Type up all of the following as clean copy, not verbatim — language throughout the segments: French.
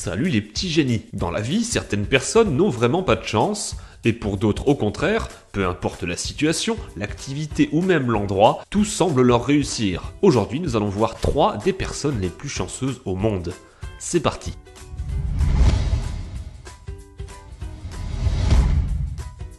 Salut les petits génies. Dans la vie, certaines personnes n'ont vraiment pas de chance, et pour d'autres au contraire, peu importe la situation, l'activité ou même l'endroit, tout semble leur réussir. Aujourd'hui, nous allons voir 3 des personnes les plus chanceuses au monde. C'est parti.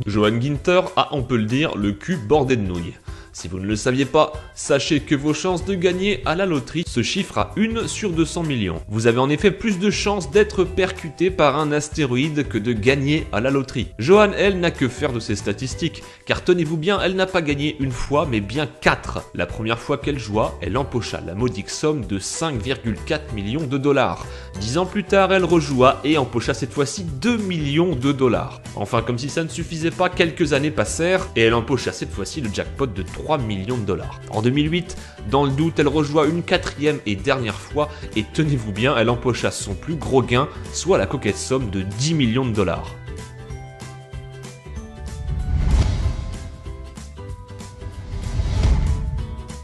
Johan Ginter a, on peut le dire, le cul bordé de nouilles. Si vous ne le saviez pas, sachez que vos chances de gagner à la loterie se chiffrent à 1 sur 200 millions. Vous avez en effet plus de chances d'être percuté par un astéroïde que de gagner à la loterie. Johan, elle, n'a que faire de ces statistiques, car tenez-vous bien, elle n'a pas gagné une fois, mais bien 4. La première fois qu'elle joua, elle empocha la modique somme de 5,4 millions de dollars. 10 ans plus tard, elle rejoua et empocha cette fois-ci 2 millions de dollars. Enfin, comme si ça ne suffisait pas, quelques années passèrent et elle empocha cette fois-ci le jackpot de 3 millions de dollars. En 2008, dans le doute, elle rejoua une 4e et dernière fois et tenez-vous bien, elle empocha son plus gros gain, soit la coquette somme de 10 millions de dollars.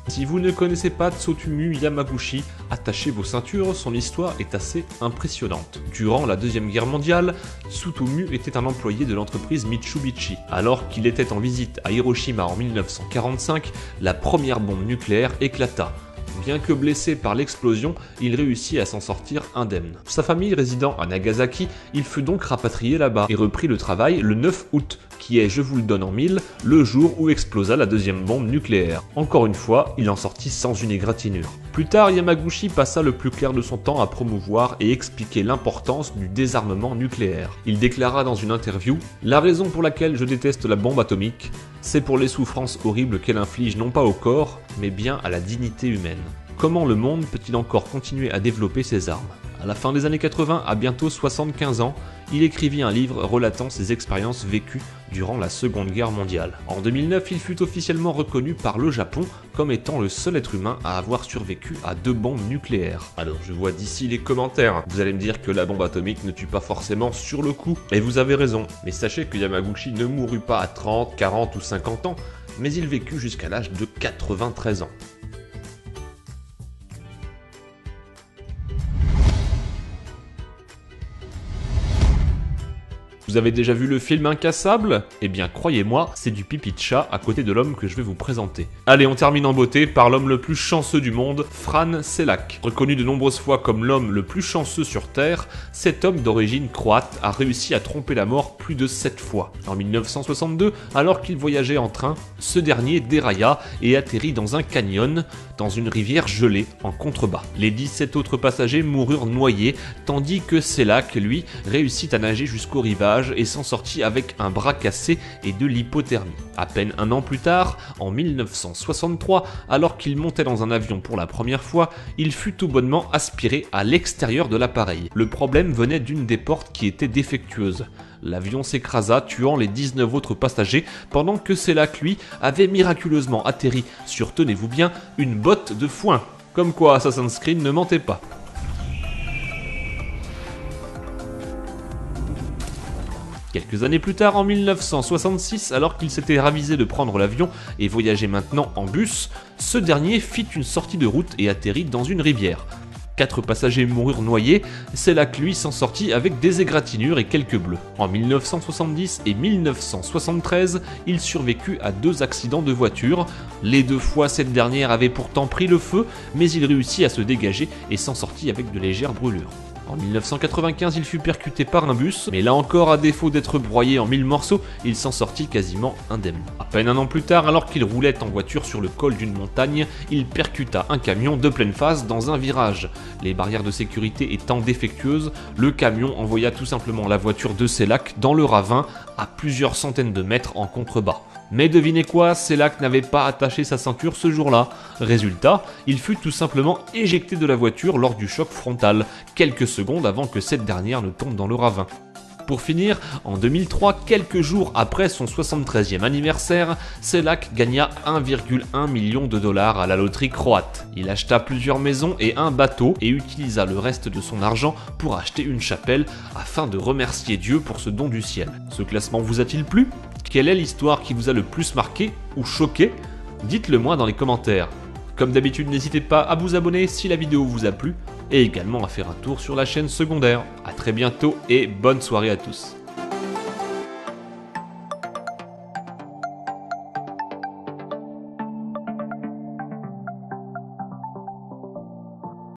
Si vous ne connaissez pas Tsutomu Yamaguchi, attachez vos ceintures, son histoire est assez impressionnante. Durant la Deuxième Guerre mondiale, Tsutomu était un employé de l'entreprise Mitsubishi. Alors qu'il était en visite à Hiroshima en 1945, la première bombe nucléaire éclata. Bien que blessé par l'explosion, il réussit à s'en sortir indemne. Sa famille résidant à Nagasaki, il fut donc rapatrié là-bas et reprit le travail le 9 août, qui est, je vous le donne en mille, le jour où explosa la deuxième bombe nucléaire. Encore une fois, il en sortit sans une égratignure. Plus tard, Yamaguchi passa le plus clair de son temps à promouvoir et expliquer l'importance du désarmement nucléaire. Il déclara dans une interview « La raison pour laquelle je déteste la bombe atomique, c'est pour les souffrances horribles qu'elle inflige non pas au corps, mais bien à la dignité humaine. Comment le monde peut-il encore continuer à développer ses armes ?» À la fin des années 80, à bientôt 75 ans, il écrivit un livre relatant ses expériences vécues durant la Seconde Guerre mondiale. En 2009, il fut officiellement reconnu par le Japon comme étant le seul être humain à avoir survécu à 2 bombes nucléaires. Alors je vois d'ici les commentaires, vous allez me dire que la bombe atomique ne tue pas forcément sur le coup, et vous avez raison. Mais sachez que Yamaguchi ne mourut pas à 30, 40 ou 50 ans, mais il vécut jusqu'à l'âge de 93 ans. Vous avez déjà vu le film Incassable? Eh bien croyez-moi, c'est du pipi de chat à côté de l'homme que je vais vous présenter. Allez, on termine en beauté par l'homme le plus chanceux du monde, Fran Šelak. Reconnu de nombreuses fois comme l'homme le plus chanceux sur Terre, cet homme d'origine croate a réussi à tromper la mort plus de 7 fois. En 1962, alors qu'il voyageait en train, ce dernier dérailla et atterrit dans un canyon, dans une rivière gelée en contrebas. Les 17 autres passagers moururent noyés, tandis que Šelak, lui, réussit à nager jusqu'au rivage et s'en sortit avec un bras cassé et de l'hypothermie. À peine un an plus tard, en 1963, alors qu'il montait dans un avion pour la première fois, il fut tout bonnement aspiré à l'extérieur de l'appareil. Le problème venait d'une des portes qui était défectueuse. L'avion s'écrasa, tuant les 19 autres passagers, pendant que Šelak, lui, avait miraculeusement atterri sur, tenez-vous bien, une botte de foin. Comme quoi Assassin's Creed ne mentait pas. Quelques années plus tard, en 1966, alors qu'il s'était ravisé de prendre l'avion et voyageait maintenant en bus, ce dernier fit une sortie de route et atterrit dans une rivière. 4 passagers moururent noyés, Šelak lui s'en sortit avec des égratignures et quelques bleus. En 1970 et 1973, il survécut à 2 accidents de voiture. Les 2 fois, cette dernière avait pourtant pris le feu, mais il réussit à se dégager et s'en sortit avec de légères brûlures. En 1995, il fut percuté par un bus, mais là encore, à défaut d'être broyé en 1000 morceaux, il s'en sortit quasiment indemne. À peine un an plus tard, alors qu'il roulait en voiture sur le col d'une montagne, il percuta un camion de pleine face dans un virage. Les barrières de sécurité étant défectueuses, le camion envoya tout simplement la voiture de Šelak dans le ravin à plusieurs centaines de mètres en contrebas. Mais devinez quoi, Šelak n'avait pas attaché sa ceinture ce jour-là. Résultat, il fut tout simplement éjecté de la voiture lors du choc frontal, quelques secondes avant que cette dernière ne tombe dans le ravin. Pour finir, en 2003, quelques jours après son 73e anniversaire, Šelak gagna 1,1 million de dollars à la loterie croate. Il acheta plusieurs maisons et un bateau et utilisa le reste de son argent pour acheter une chapelle afin de remercier Dieu pour ce don du ciel. Ce classement vous a-t-il plu ? Quelle est l'histoire qui vous a le plus marqué ou choqué? Dites-le moi dans les commentaires. Comme d'habitude, n'hésitez pas à vous abonner si la vidéo vous a plu. et également à faire un tour sur la chaîne secondaire. A très bientôt et bonne soirée à tous.